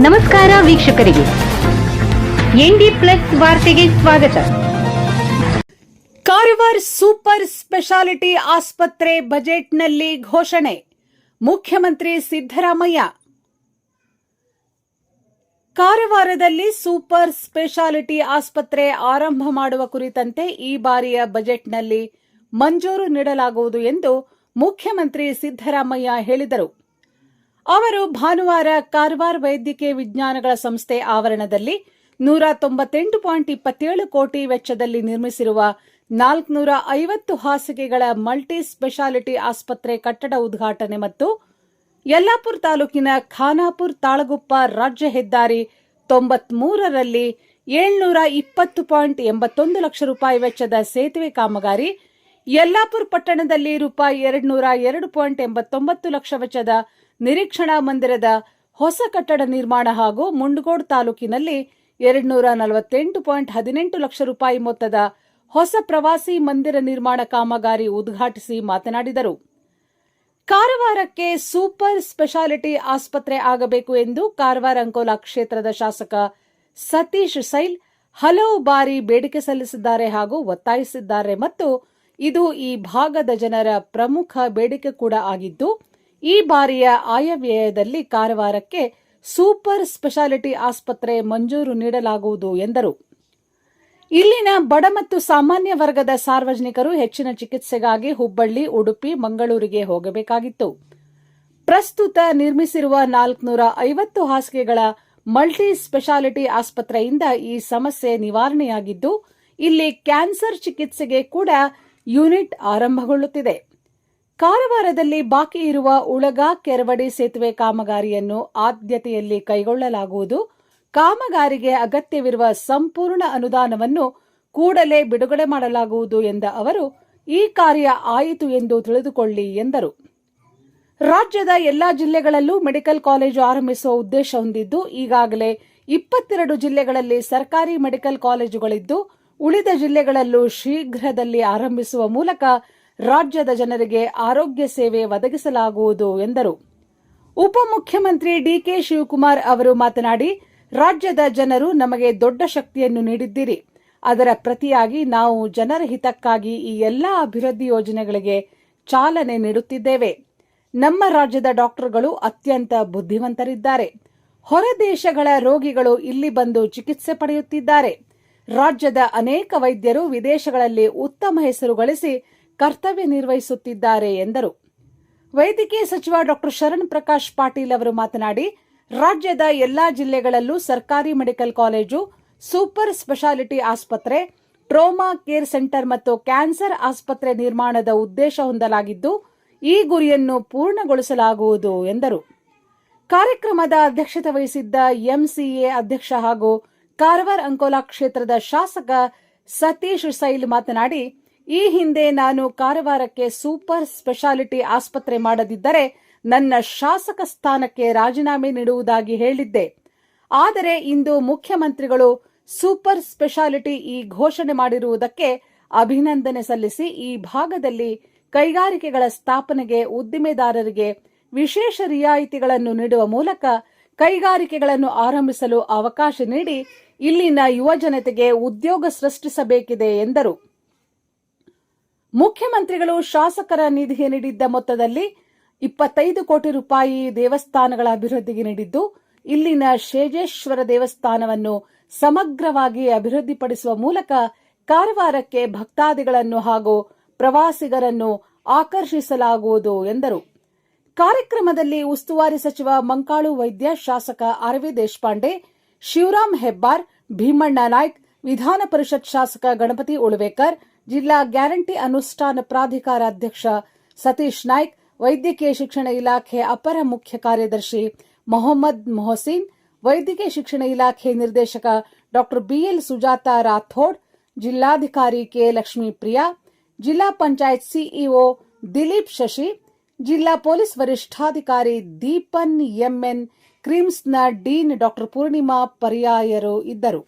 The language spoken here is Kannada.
ನಮಸ್ಕಾರ ವೀಕ್ಷಕರಿಗೆ, ಎನ್ಡಿ ಪ್ಲಸ್ ವಾರ್ತೆಗೆ ಸ್ವಾಗತ. ಕಾರವಾರ ಸೂಪರ್ ಸ್ಪೆಷಾಲಿಟಿ ಆಸ್ಪತ್ರೆ ಬಜೆಟ್ನಲ್ಲಿ ಘೋಷಣೆ. ಮುಖ್ಯಮಂತ್ರಿ ಸಿದ್ದರಾಮಯ್ಯ. ಕಾರವಾರದಲ್ಲಿ ಸೂಪರ್ ಸ್ಪೆಷಾಲಿಟಿ ಆಸ್ಪತ್ರೆ ಆರಂಭ ಮಾಡುವ ಕುರಿತಂತೆ ಈ ಬಾರಿಯ ಬಜೆಟ್ನಲ್ಲಿ ಮಂಜೂರು ನೀಡಲಾಗುವುದು ಎಂದು ಮುಖ್ಯಮಂತ್ರಿ ಸಿದ್ದರಾಮಯ್ಯ ಹೇಳಿದರು. ಅವರು ಭಾನುವಾರ ಕಾರವಾರ ವೈದ್ಯಕೀಯ ವಿಜ್ಞಾನಗಳ ಸಂಸ್ಥೆ ಆವರಣದಲ್ಲಿ 198.27 ಕೋಟಿ ವೆಚ್ಚದಲ್ಲಿ ನಿರ್ಮಿಸಿರುವ 450 ಹಾಸಿಗೆಗಳ ಮಲ್ಟಿ ಸ್ಪೆಷಾಲಿಟಿ ಆಸ್ಪತ್ರೆ ಕಟ್ಟಡ ಉದ್ಘಾಟನೆ ಮತ್ತು ಯಲ್ಲಾಪುರ ತಾಲೂಕಿನ ಖಾನಾಪುರ ತಾಳಗುಪ್ಪ ರಾಜ್ಯ ಹೆದ್ದಾರಿ 93ರಲ್ಲಿ 720.81 ಲಕ್ಷ ರೂಪಾಯಿ ವೆಚ್ಚದ ಸೇತುವೆ ಕಾಮಗಾರಿ, ಯಲ್ಲಾಪುರ ಪಟ್ಟಣದಲ್ಲಿ ರೂಪಾಯಿ 202.89 ಲಕ್ಷ ವೆಚ್ಚದ ನಿರೀಕ್ಷಣಾ ಮಂದಿರದ ಹೊಸ ಕಟ್ಟಡ ನಿರ್ಮಾಣ ಹಾಗೂ ಮುಂಡಗೋಡ ತಾಲೂಕಿನಲ್ಲಿ 248.18 ಲಕ್ಷ ರೂಪಾಯಿ ಮೊತ್ತದ ಹೊಸ ಪ್ರವಾಸಿ ಮಂದಿರ ನಿರ್ಮಾಣ ಕಾಮಗಾರಿ ಉದ್ಘಾಟಿಸಿ ಮಾತನಾಡಿದರು. ಕಾರವಾರಕ್ಕೆ ಸೂಪರ್ ಸ್ಪೆಷಾಲಿಟಿ ಆಸ್ಪತ್ರೆ ಆಗಬೇಕು ಎಂದು ಕಾರವಾರ ಅಂಕೋಲಾ ಕ್ಷೇತ್ರದ ಶಾಸಕ ಸತೀಶ್ ಸೈಲ್ ಹಲವು ಬಾರಿ ಬೇಡಿಕೆ ಸಲ್ಲಿಸಿದ್ದಾರೆ ಹಾಗೂ ಒತ್ತಾಯಿಸಿದ್ದಾರೆ ಮತ್ತು ಇದು ಈ ಭಾಗದ ಜನರ ಪ್ರಮುಖ ಬೇಡಿಕೆ ಕೂಡ ಆಗಿದ್ದು, ಈ ಬಾರಿಯ ಆಯವ್ಯಯದಲ್ಲಿ ಕಾರವಾರಕ್ಕೆ ಸೂಪರ್ ಸ್ಪೆಷಾಲಿಟಿ ಆಸ್ಪತ್ರೆ ಮಂಜೂರು ನೀಡಲಾಗುವುದು ಎಂದರು. ಇಲ್ಲಿನ ಬಡ ಮತ್ತು ಸಾಮಾನ್ಯ ವರ್ಗದ ಸಾರ್ವಜನಿಕರು ಹೆಚ್ಚಿನ ಚಿಕಿತ್ಸೆಗಾಗಿ ಹುಬ್ಬಳ್ಳಿ, ಉಡುಪಿ, ಮಂಗಳೂರಿಗೆ ಹೋಗಬೇಕಾಗಿತ್ತು. ಪ್ರಸ್ತುತ ನಿರ್ಮಿಸಿರುವ 450 ಹಾಸಿಗೆಗಳ ಮಲ್ಟಿ ಸ್ಪೆಷಾಲಿಟಿ ಆಸ್ಪತ್ರೆಯಿಂದ ಈ ಸಮಸ್ಯೆ ನಿವಾರಣೆಯಾಗಿದ್ದು, ಇಲ್ಲಿ ಕ್ಯಾನ್ಸರ್ ಚಿಕಿತ್ಸೆಗೆ ಕೂಡ ಯೂನಿಟ್ ಆರಂಭಗೊಳ್ಳುತ್ತಿದೆ. ಕಾರವಾರದಲ್ಲಿ ಬಾಕಿ ಇರುವ ಉಳಗ ಕೆರವಡಿ ಸೇತುವೆ ಕಾಮಗಾರಿಯನ್ನು ಆದ್ಯತೆಯಲ್ಲಿ ಕೈಗೊಳ್ಳಲಾಗುವುದು. ಕಾಮಗಾರಿಗೆ ಅಗತ್ಯವಿರುವ ಸಂಪೂರ್ಣ ಅನುದಾನವನ್ನು ಕೂಡಲೇ ಬಿಡುಗಡೆ ಮಾಡಲಾಗುವುದು ಎಂದ ಅವರು, ಈ ಕಾರ್ಯ ಆಯಿತು ಎಂದು ತಿಳಿದುಕೊಳ್ಳಿ ಎಂದರು. ರಾಜ್ಯದ ಎಲ್ಲಾ ಜಿಲ್ಲೆಗಳಲ್ಲೂ ಮೆಡಿಕಲ್ ಕಾಲೇಜು ಆರಂಭಿಸುವ ಉದ್ದೇಶ ಹೊಂದಿದ್ದು, ಈಗಾಗಲೇ 22 ಜಿಲ್ಲೆಗಳಲ್ಲಿ ಸರ್ಕಾರಿ ಮೆಡಿಕಲ್ ಕಾಲೇಜುಗಳಿದ್ದು, ಉಳಿದ ಜಿಲ್ಲೆಗಳಲ್ಲೂ ಶೀಘ್ರದಲ್ಲಿ ಆರಂಭಿಸುವ ಮೂಲಕ ರಾಜ್ಯದ ಜನರಿಗೆ ಆರೋಗ್ಯ ಸೇವೆ ಒದಗಿಸಲಾಗುವುದು ಎಂದರು. ಉಪಮುಖ್ಯಮಂತ್ರಿ ಡಿಕೆ ಶಿವಕುಮಾರ್ ಅವರು ಮಾತನಾಡಿ, ರಾಜ್ಯದ ಜನರು ನಮಗೆ ದೊಡ್ಡ ಶಕ್ತಿಯನ್ನು ನೀಡಿದ್ದೀರಿ. ಅದರ ಪ್ರತಿಯಾಗಿ ನಾವು ಜನರ ಹಿತಕ್ಕಾಗಿ ಈ ಎಲ್ಲಾ ಅಭಿವೃದ್ಧಿ ಯೋಜನೆಗಳಿಗೆ ಚಾಲನೆ ನೀಡುತ್ತಿದ್ದೇವೆ. ನಮ್ಮ ರಾಜ್ಯದ ಡಾಕ್ಟರ್ಗಳು ಅತ್ಯಂತ ಬುದ್ಧಿವಂತರಿದ್ದಾರೆ. ಹೊರ ದೇಶಗಳ ರೋಗಿಗಳು ಇಲ್ಲಿ ಬಂದು ಚಿಕಿತ್ಸೆ ಪಡೆಯುತ್ತಿದ್ದಾರೆ. ರಾಜ್ಯದ ಅನೇಕ ವೈದ್ಯರು ವಿದೇಶಗಳಲ್ಲಿ ಉತ್ತಮ ಹೆಸರು ಗಳಿಸಿ ಕರ್ತವ್ಯ ನಿರ್ವಹಿಸುತ್ತಿದ್ದಾರೆ ಎಂದರು. ವೈದ್ಯಕೀಯ ಸಚಿವ ಡಾ ಶರಣ್ ಪ್ರಕಾಶ್ ಪಾಟೀಲ್ ಅವರು ಮಾತನಾಡಿ, ರಾಜ್ಯದ ಎಲ್ಲಾ ಜಿಲ್ಲೆಗಳಲ್ಲೂ ಸರ್ಕಾರಿ ಮೆಡಿಕಲ್ ಕಾಲೇಜು, ಸೂಪರ್ ಸ್ಪೆಷಾಲಿಟಿ ಆಸ್ಪತ್ರೆ, ಟ್ರೋಮಾ ಕೇರ್ ಸೆಂಟರ್ ಮತ್ತು ಕ್ಯಾನ್ಸರ್ ಆಸ್ಪತ್ರೆ ನಿರ್ಮಾಣದ ಉದ್ದೇಶ ಹೊಂದಲಾಗಿದ್ದು, ಈ ಗುರಿಯನ್ನು ಪೂರ್ಣಗೊಳಿಸಲಾಗುವುದು ಎಂದರು. ಕಾರ್ಯಕ್ರಮದ ಅಧ್ಯಕ್ಷತೆ ವಹಿಸಿದ್ದ ಎಂಸಿಎ ಅಧ್ಯಕ್ಷ ಹಾಗೂ ಕಾರವಾರ ಅಂಕೋಲಾ ಕ್ಷೇತ್ರದ ಶಾಸಕ ಸತೀಶ್ ಸೈಲ್ ಮಾತನಾಡಿ, ಈ ಹಿಂದೆ ನಾನು ಕಾರವಾರಕ್ಕೆ ಸೂಪರ್ ಸ್ಪೆಷಾಲಿಟಿ ಆಸ್ಪತ್ರೆ ಮಾಡದಿದ್ದರೆ ನನ್ನ ಶಾಸಕ ಸ್ಥಾನಕ್ಕೆ ರಾಜೀನಾಮೆ ನೀಡುವುದಾಗಿ ಹೇಳಿದ್ದೆ. ಆದರೆ ಇಂದು ಮುಖ್ಯಮಂತ್ರಿಗಳು ಸೂಪರ್ ಸ್ಪೆಷಾಲಿಟಿ ಈ ಘೋಷಣೆ ಮಾಡಿರುವುದಕ್ಕೆ ಅಭಿನಂದನೆ ಸಲ್ಲಿಸಿ ಈ ಭಾಗದಲ್ಲಿ ಕೈಗಾರಿಕೆಗಳ ಸ್ಥಾಪನೆಗೆ ಉದ್ದಿಮೆದಾರರಿಗೆ ವಿಶೇಷ ರಿಯಾಯಿತಿಗಳನ್ನು ನೀಡುವ ಮೂಲಕ ಕೈಗಾರಿಕೆಗಳನ್ನು ಆರಂಭಿಸಲು ಅವಕಾಶ ನೀಡಿ ಇಲ್ಲಿನ ಯುವ ಜನತೆಗೆ ಉದ್ಯೋಗ ಸೃಷ್ಟಿಸಬೇಕಿದೆ ಎಂದರು. ಮುಖ್ಯಮಂತ್ರಿಗಳು ಶಾಸಕರ ನಿಧಿಗೆ ನೀಡಿದ್ದ ಮೊತ್ತದಲ್ಲಿ 25 ಕೋಟಿ ರೂಪಾಯಿ ದೇವಸ್ಥಾನಗಳ ಅಭಿವೃದ್ಧಿಗೆ ನೀಡಿದ್ದು, ಇಲ್ಲಿನ ಶೇಜೇಶ್ವರ ದೇವಸ್ಥಾನವನ್ನು ಸಮಗ್ರವಾಗಿ ಅಭಿವೃದ್ಧಿಪಡಿಸುವ ಮೂಲಕ ಕಾರವಾರಕ್ಕೆ ಭಕ್ತಾದಿಗಳನ್ನು ಹಾಗೂ ಪ್ರವಾಸಿಗರನ್ನು ಆಕರ್ಷಿಸಲಾಗುವುದು ಎಂದರು. ಕಾರ್ಯಕ್ರಮದಲ್ಲಿ ಉಸ್ತುವಾರಿ ಸಚಿವ ಮಂಕಾಳು ವೈದ್ಯ, ಶಾಸಕ ಆರ್ವಿ ದೇಶಪಾಂಡೆ, ಶಿವರಾಮ್ ಹೆಬ್ಬಾರ್, ಭೀಮಣ್ಣ ನಾಯ್ಕ್, ವಿಧಾನ ಪರಿಷತ್ ಶಾಸಕ ಗಣಪತಿ ಉಳವೇಕರ್, ಜಿಲ್ಲಾ ಗ್ಯಾರಂಟಿ ಅನುಷ್ಠಾನ ಪ್ರಾಧಿಕಾರ ಅಧ್ಯಕ್ಷ ಸತೀಶ್ ನಾಯ್ಕ್, ವೈದ್ಯಕೀಯ ಶಿಕ್ಷಣ ಇಲಾಖೆ ಅಪರ ಮುಖ್ಯ ಕಾರ್ಯದರ್ಶಿ ಮೊಹಮ್ಮದ್ ಮೊಹಸಿನ್, ವೈದ್ಯಕೀಯ ಶಿಕ್ಷಣ ಇಲಾಖೆ ನಿರ್ದೇಶಕ ಡಾ ಬಿಎಲ್ ಸುಜಾತಾ ರಾಥೋಡ್, ಜಿಲ್ಲಾಧಿಕಾರಿ ಕೆ ಲಕ್ಷ್ಮೀಪ್ರಿಯಾ, ಜಿಲ್ಲಾ ಪಂಚಾಯತ್ ಸಿಇಒ ದಿಲೀಪ್ ಶಶಿ, ಜಿಲ್ಲಾ ಪೊಲೀಸ್ ವರಿಷ್ಠಾಧಿಕಾರಿ ದೀಪನ್ ಎಂಎನ್, ಕ್ರಿಮ್ಸ್ನ ಡೀನ್ ಡಾ ಪೂರ್ಣಿಮಾ ಪರ್ಯಾಯರು ಇದ್ದರು.